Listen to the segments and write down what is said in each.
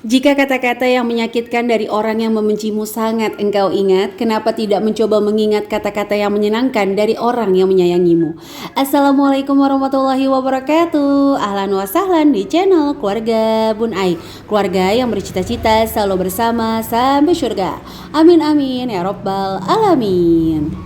Jika kata-kata yang menyakitkan dari orang yang membencimu sangat engkau ingat, kenapa tidak mencoba mengingat kata-kata yang menyenangkan dari orang yang menyayangimu? Assalamualaikum warahmatullahi wabarakatuh. Ahlan wa sahlan di channel Keluarga Bun Ai. Keluarga yang bercita-cita selalu bersama sampai surga. Amin amin ya robbal alamin.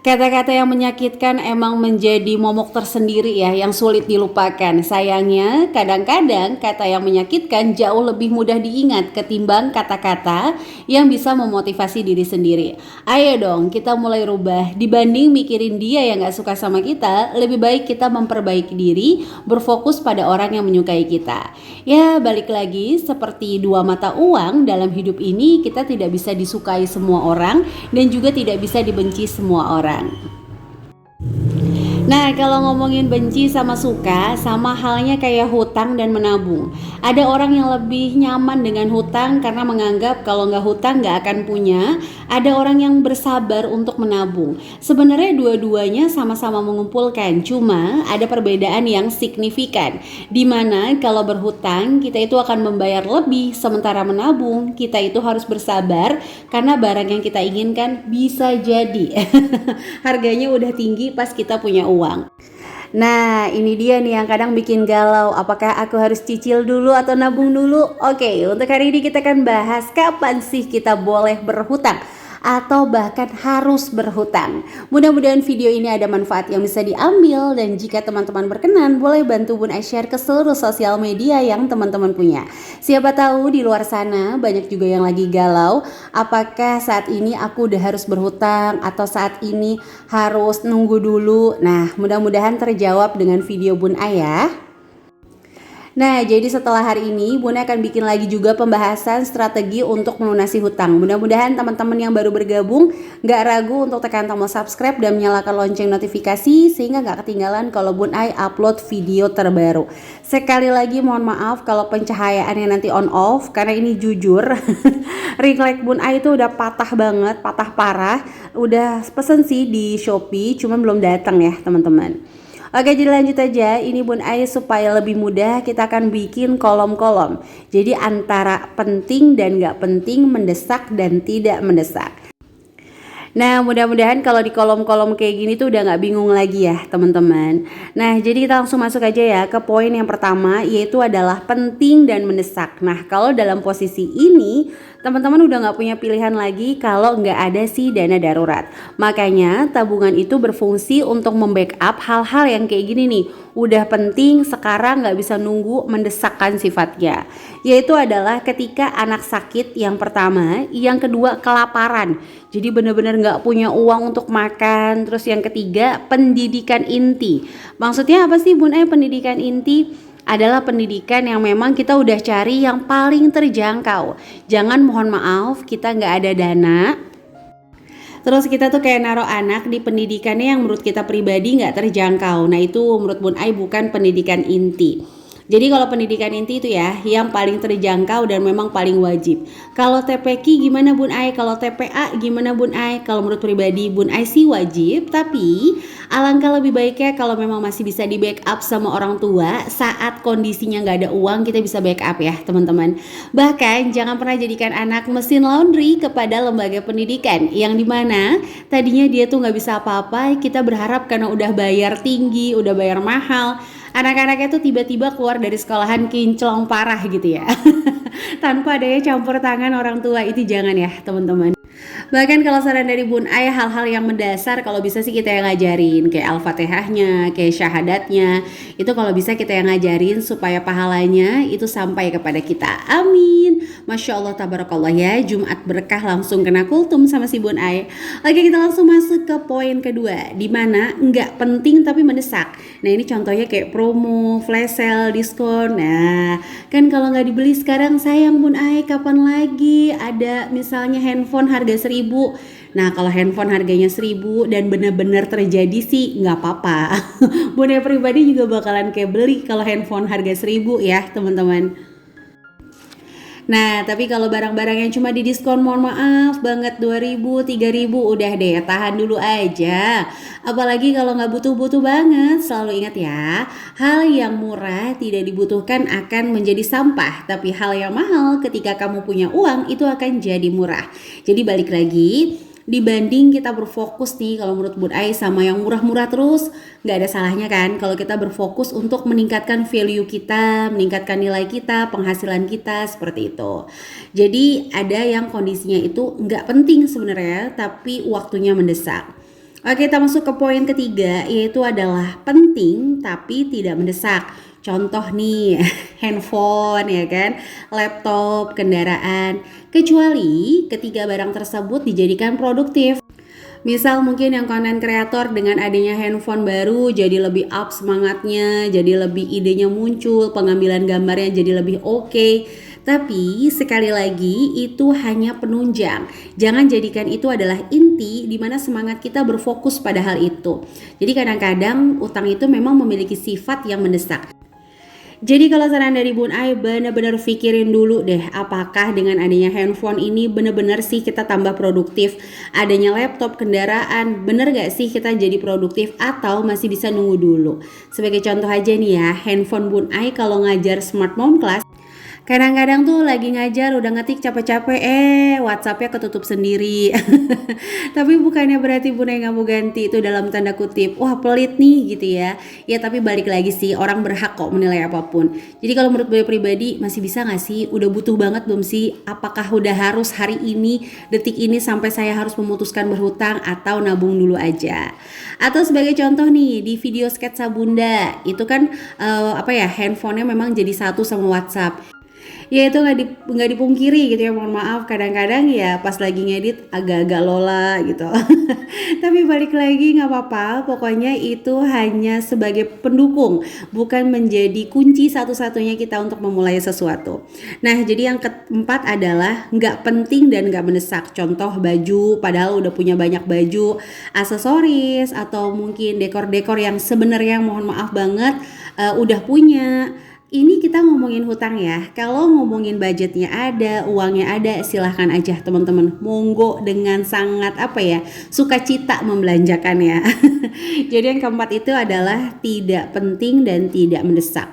Kata-kata yang menyakitkan emang menjadi momok tersendiri ya, yang sulit dilupakan. Sayangnya, kadang-kadang kata yang menyakitkan jauh lebih mudah diingat ketimbang kata-kata yang bisa memotivasi diri sendiri. Ayo dong, kita mulai rubah. Dibanding mikirin dia yang gak suka sama kita, lebih baik kita memperbaiki diri, berfokus pada orang yang menyukai kita. Ya, balik lagi, seperti dua mata uang, dalam hidup ini kita tidak bisa disukai semua orang dan juga tidak bisa dibenci semua orang. Nah, kalau ngomongin benci sama suka, sama halnya kayak hutang dan menabung. Ada orang yang lebih nyaman dengan hutang karena menganggap kalau nggak hutang nggak akan punya. Ada orang yang bersabar untuk menabung. Sebenarnya dua-duanya sama-sama mengumpulkan, cuma ada perbedaan yang signifikan. Dimana kalau berhutang, kita itu akan membayar lebih, sementara menabung, kita itu harus bersabar karena barang yang kita inginkan bisa jadi harganya udah tinggi pas kita punya uang. Nah, ini dia nih yang kadang bikin galau. Apakah aku harus cicil dulu atau nabung dulu? Oke, untuk hari ini kita akan bahas kapan sih kita boleh berhutang atau bahkan harus berhutang. Mudah-mudahan video ini ada manfaat yang bisa diambil, dan jika teman-teman berkenan boleh bantu Bun Ai share ke seluruh sosial media yang teman-teman punya. Siapa tahu di luar sana banyak juga yang lagi galau, apakah saat ini aku udah harus berhutang atau saat ini harus nunggu dulu. Nah, mudah-mudahan terjawab dengan video Bun Ai ya. Nah, jadi setelah hari ini Bunda akan bikin lagi juga pembahasan strategi untuk melunasi hutang. Mudah-mudahan teman-teman yang baru bergabung gak ragu untuk tekan tombol subscribe dan menyalakan lonceng notifikasi sehingga gak ketinggalan kalau Bun Ai upload video terbaru. Sekali lagi mohon maaf kalau pencahayaannya nanti on off, karena ini jujur ring light Bun Ai itu udah patah banget, patah parah. Udah pesen sih di Shopee, cuman belum datang ya teman-teman. Oke, jadi lanjut aja. Ini Bun Ai supaya lebih mudah kita akan bikin kolom-kolom. Jadi antara penting dan gak penting, mendesak dan tidak mendesak. Nah, mudah-mudahan kalau di kolom-kolom kayak gini tuh udah gak bingung lagi ya teman-teman. Nah, jadi kita langsung masuk aja ya ke poin yang pertama, yaitu adalah penting dan mendesak. Nah, kalau dalam posisi ini teman-teman udah gak punya pilihan lagi kalau gak ada si dana darurat. Makanya tabungan itu berfungsi untuk membackup hal-hal yang kayak gini nih. Udah penting, sekarang gak bisa nunggu, mendesakkan sifatnya. Yaitu adalah ketika anak sakit yang pertama, yang kedua kelaparan. Jadi benar-benar gak punya uang untuk makan. Terus yang ketiga pendidikan inti. Maksudnya apa sih Bun Ai pendidikan inti? Adalah pendidikan yang memang kita udah cari yang paling terjangkau. Jangan mohon maaf kita nggak ada dana, terus kita tuh kayak naruh anak di pendidikannya yang menurut kita pribadi nggak terjangkau. Nah itu menurut Bun Ai bukan pendidikan inti. Jadi kalau pendidikan inti itu ya yang paling terjangkau dan memang paling wajib. Kalau TPQ gimana Bun Ai? Kalau TPA gimana Bun Ai? Kalau menurut pribadi Bun Ai sih wajib, tapi alangkah lebih baiknya kalau memang masih bisa di backup sama orang tua saat kondisinya nggak ada uang, kita bisa backup ya teman-teman. Bahkan jangan pernah jadikan anak mesin laundry kepada lembaga pendidikan yang dimana tadinya dia tuh nggak bisa apa-apa, kita berharap karena udah bayar tinggi, udah bayar mahal, anak-anaknya tuh tiba-tiba keluar dari sekolahan kinclong parah gitu ya tanpa adanya campur tangan orang tua. Itu jangan ya teman-teman. Bahkan kalau saran dari Bun Ai, hal-hal yang mendasar kalau bisa sih kita yang ngajarin, kayak Al-Fatihahnya, kayak syahadatnya, itu kalau bisa kita yang ngajarin supaya pahalanya itu sampai kepada kita. Amin. Masya Allah tabarakallah ya, Jumat berkah langsung kena kultum sama si Bun Ai. Oke, kita langsung masuk ke poin kedua, dimana nggak penting tapi mendesak. Nah ini contohnya kayak promo, flash sale, diskon. Nah kan kalau nggak dibeli sekarang sayang Bun Ai, kapan lagi ada misalnya handphone harga 1.000. Nah kalau handphone harganya 1.000 dan benar-benar terjadi sih nggak apa-apa. Bun Ai pribadi juga bakalan kayak beli kalau handphone harga 1.000 ya teman-teman. Nah, tapi kalau barang-barang yang cuma didiskon, mohon maaf banget 2.000, 3.000, udah deh tahan dulu aja. Apalagi kalau nggak butuh-butuh banget, selalu ingat ya, hal yang murah tidak dibutuhkan akan menjadi sampah, tapi hal yang mahal ketika kamu punya uang itu akan jadi murah. Jadi balik lagi, dibanding kita berfokus nih kalau menurut Bun Ai sama yang murah-murah terus, nggak ada salahnya kan kalau kita berfokus untuk meningkatkan value kita, meningkatkan nilai kita, penghasilan kita, seperti itu. Jadi ada yang kondisinya itu nggak penting sebenarnya tapi waktunya mendesak. Oke, kita masuk ke poin ketiga, yaitu adalah penting tapi tidak mendesak. Contoh nih, handphone ya kan, laptop, kendaraan. Kecuali ketiga barang tersebut dijadikan produktif. Misal mungkin yang konten kreator dengan adanya handphone baru jadi lebih up semangatnya, jadi lebih idenya muncul, pengambilan gambarnya jadi lebih oke. Tapi sekali lagi itu hanya penunjang. Jangan jadikan itu adalah inti di mana semangat kita berfokus pada hal itu. Jadi kadang-kadang utang itu memang memiliki sifat yang mendesak. Jadi kalau saran dari Bun Ai, benar-benar pikirin dulu deh apakah dengan adanya handphone ini benar-benar sih kita tambah produktif. Adanya laptop, kendaraan, bener gak sih kita jadi produktif atau masih bisa nunggu dulu. Sebagai contoh aja nih ya, handphone Bun Ai kalau ngajar Smart Mom Class, kadang-kadang tuh lagi ngajar udah ngetik capek-capek WhatsAppnya ketutup sendiri. Tapi bukannya berarti Bun Ai nggak mau ganti, itu dalam tanda kutip wah pelit nih gitu ya. Ya tapi balik lagi sih, orang berhak kok menilai apapun. Jadi kalau menurut Bun Ai pribadi, masih bisa nggak sih, udah butuh banget belum sih, apakah udah harus hari ini, detik ini sampai saya harus memutuskan berhutang atau nabung dulu aja. Atau sebagai contoh nih di video sketsa Bunda itu kan handphonenya memang jadi satu sama WhatsApp. Ya itu nggak dipungkiri gitu ya, mohon maaf kadang-kadang ya pas lagi ngedit agak-agak lola gitu. Tapi balik lagi nggak apa-apa, pokoknya itu hanya sebagai pendukung, bukan menjadi kunci satu-satunya kita untuk memulai sesuatu. Nah jadi yang keempat adalah nggak penting dan nggak mendesak. Contoh baju, padahal udah punya banyak baju, aksesoris atau mungkin dekor-dekor yang sebenarnya mohon maaf banget udah punya. Ini kita ngomongin hutang ya. Kalau ngomongin budgetnya ada, uangnya ada, silahkan aja teman-teman. Monggo dengan sangat sukacita membelanjakan ya. Jadi yang keempat itu adalah tidak penting dan tidak mendesak.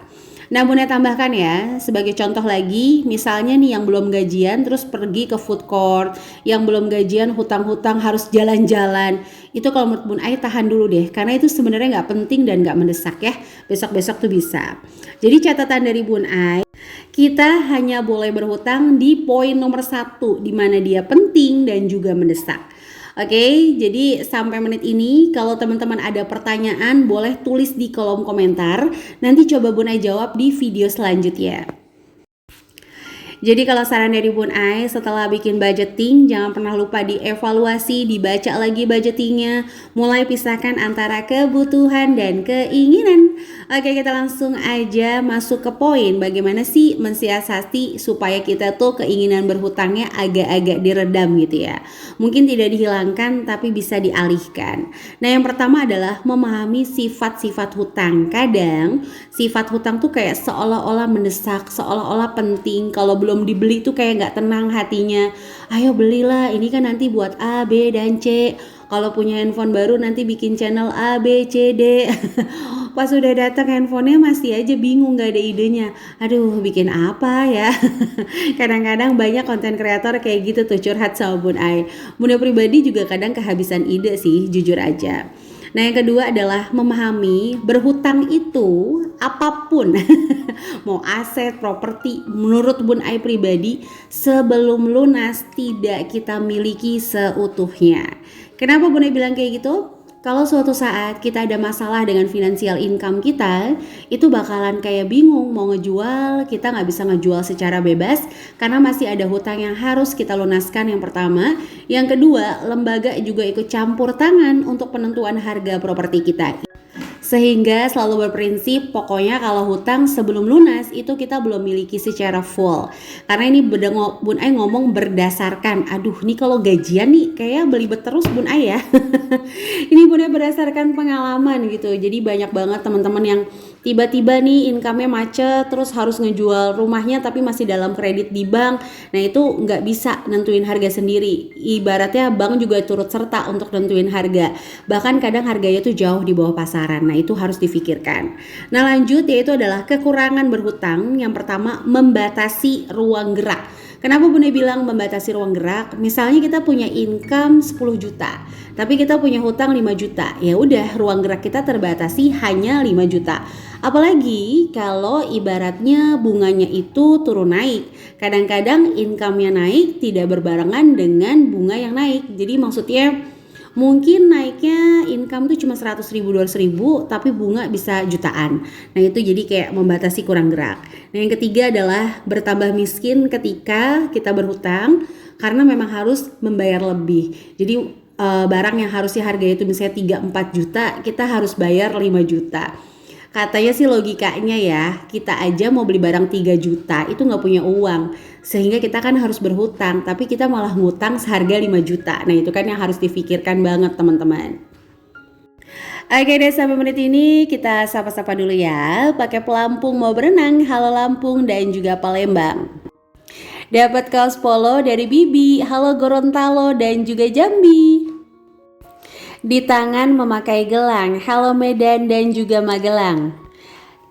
Nah, Bunda tambahkan ya, sebagai contoh lagi, misalnya nih yang belum gajian terus pergi ke food court, yang belum gajian hutang-hutang harus jalan-jalan. Itu kalau menurut Bun Ai tahan dulu deh, karena itu sebenarnya nggak penting dan nggak mendesak ya. Besok-besok tuh bisa. Jadi catatan dari Bun Ai, kita hanya boleh berhutang di poin nomor 1, di mana dia penting dan juga mendesak. Oke, jadi sampai menit ini kalau teman-teman ada pertanyaan boleh tulis di kolom komentar. Nanti coba Bun Ai jawab di video selanjutnya. Jadi kalau saran dari Bun Ai, setelah bikin budgeting, jangan pernah lupa dievaluasi, dibaca lagi budgetingnya, mulai pisahkan antara kebutuhan dan keinginan. Oke, kita langsung aja masuk ke poin bagaimana sih mensiasati supaya kita tuh keinginan berhutangnya agak-agak diredam gitu ya. Mungkin tidak dihilangkan tapi bisa dialihkan. Nah yang pertama adalah memahami sifat-sifat hutang. Kadang sifat hutang tuh kayak seolah-olah mendesak, seolah-olah penting. Kalau belum dibeli tuh kayak nggak tenang hatinya. Ayo belilah, ini kan nanti buat A, B, dan C. Kalau punya handphone baru nanti bikin channel A, B, C, D. Pas udah datang handphonenya masih aja bingung, gak ada idenya. Aduh bikin apa ya. Kadang-kadang banyak konten kreator kayak gitu tuh curhat sama Bun Ai. Bun Ai pribadi juga kadang kehabisan ide sih, jujur aja. Nah yang kedua adalah memahami berhutang itu apapun. Mau aset, properti, menurut Bun Ai pribadi sebelum lunas tidak kita miliki seutuhnya. Kenapa Bun Ai bilang kayak gitu? Kalau suatu saat kita ada masalah dengan financial income kita, itu bakalan kayak bingung mau ngejual, kita nggak bisa ngejual secara bebas karena masih ada hutang yang harus kita lunaskan yang pertama. Yang kedua, lembaga juga ikut campur tangan untuk penentuan harga properti kita. Sehingga selalu berprinsip pokoknya kalau hutang sebelum lunas itu kita belum miliki secara full. Karena ini Bun Ai ngomong berdasarkan, aduh nih kalau gajian nih kayak belibet terus Bun Ai ya. Ini Bun Ai berdasarkan pengalaman gitu. Jadi banyak banget teman-teman yang tiba-tiba nih income-nya macet, terus harus ngejual rumahnya tapi masih dalam kredit di bank. Nah itu nggak bisa nentuin harga sendiri. Ibaratnya bank juga turut serta untuk nentuin harga. Bahkan kadang harganya tuh jauh di bawah pasaran. Nah itu harus difikirkan. Nah lanjut yaitu adalah kekurangan berhutang. Yang pertama, membatasi ruang gerak. Kenapa Bunda bilang membatasi ruang gerak? Misalnya kita punya income 10 juta, tapi kita punya hutang 5 juta. Ya udah, ruang gerak kita terbatasi hanya 5 juta. Apalagi kalau ibaratnya bunganya itu turun naik. Kadang-kadang income-nya naik tidak berbarengan dengan bunga yang naik. Jadi maksudnya mungkin naiknya income tuh cuma 100 ribu 200 ribu tapi bunga bisa jutaan. Nah itu jadi kayak membatasi kurang gerak. Nah yang ketiga adalah bertambah miskin ketika kita berhutang karena memang harus membayar lebih. Jadi barang yang harusnya harganya itu misalnya 3-4 juta kita harus bayar 5 juta. Katanya sih logikanya ya, kita aja mau beli barang 3 juta itu gak punya uang, sehingga kita kan harus berhutang, tapi kita malah ngutang seharga 5 juta. Nah itu kan yang harus difikirkan banget teman-teman. Oke deh, sampai menit ini kita sapa-sapa dulu ya. Pakai pelampung mau berenang. Halo Lampung dan juga Palembang. Dapat kaos polo dari Bibi. Halo Gorontalo dan juga Jambi. Di tangan memakai gelang. Halo Medan dan juga Magelang.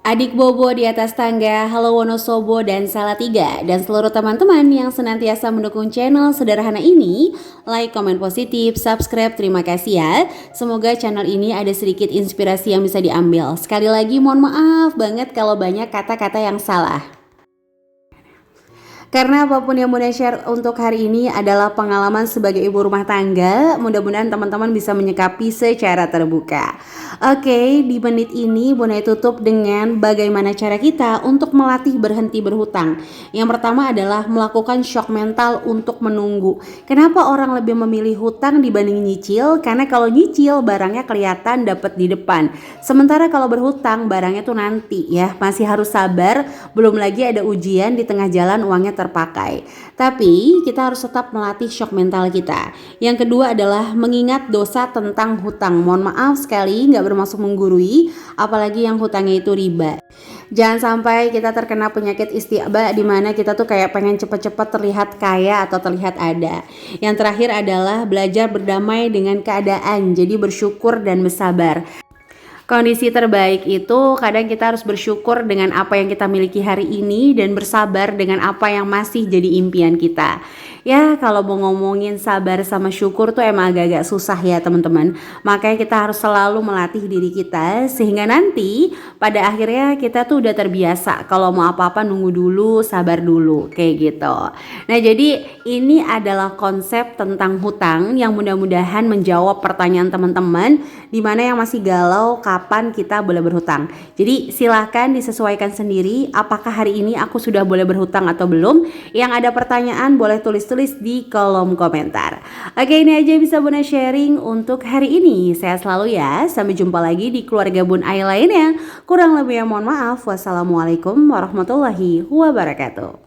Adik Bobo di atas tangga. Halo Wonosobo dan Salatiga. Dan seluruh teman-teman yang senantiasa mendukung channel sederhana ini, like, komen positif, subscribe, terima kasih ya. Semoga channel ini ada sedikit inspirasi yang bisa diambil. Sekali lagi mohon maaf banget kalau banyak kata-kata yang salah. Karena apapun yang Bunda share untuk hari ini adalah pengalaman sebagai ibu rumah tangga. Mudah-mudahan teman-teman bisa menyikapi secara terbuka. Oke, di menit ini Bunda tutup dengan bagaimana cara kita untuk melatih berhenti berhutang. Yang pertama adalah melakukan shock mental untuk menunggu. Kenapa orang lebih memilih hutang dibanding nyicil? Karena kalau nyicil barangnya kelihatan dapat di depan. Sementara kalau berhutang barangnya tuh nanti ya, masih harus sabar. Belum lagi ada ujian di tengah jalan uangnya terpakai. Tapi kita harus tetap melatih shock mental kita. Yang kedua adalah mengingat dosa tentang hutang. Mohon maaf sekali nggak bermaksud menggurui, apalagi yang hutangnya itu riba. Jangan sampai kita terkena penyakit istighba di mana kita tuh kayak pengen cepet-cepet terlihat kaya atau terlihat ada. Yang terakhir adalah belajar berdamai dengan keadaan, jadi bersyukur dan bersabar. Kondisi terbaik itu kadang kita harus bersyukur dengan apa yang kita miliki hari ini dan bersabar dengan apa yang masih jadi impian kita. Ya kalau mau ngomongin sabar sama syukur tuh emang agak-agak susah ya teman-teman. Makanya kita harus selalu melatih diri kita sehingga nanti pada akhirnya kita tuh udah terbiasa kalau mau apa-apa nunggu dulu, sabar dulu kayak gitu. Nah jadi ini adalah konsep tentang hutang yang mudah-mudahan menjawab pertanyaan teman-teman di mana yang masih galau kapan kita boleh berhutang. Jadi silahkan disesuaikan sendiri apakah hari ini aku sudah boleh berhutang atau belum. Yang ada pertanyaan boleh tulis di kolom komentar. Oke, ini aja bisa Bunda sharing untuk hari ini. Sehat selalu ya. Sampai jumpa lagi di keluarga Bun Ai lainnya. Kurang lebih mohon maaf. Wassalamualaikum warahmatullahi wabarakatuh.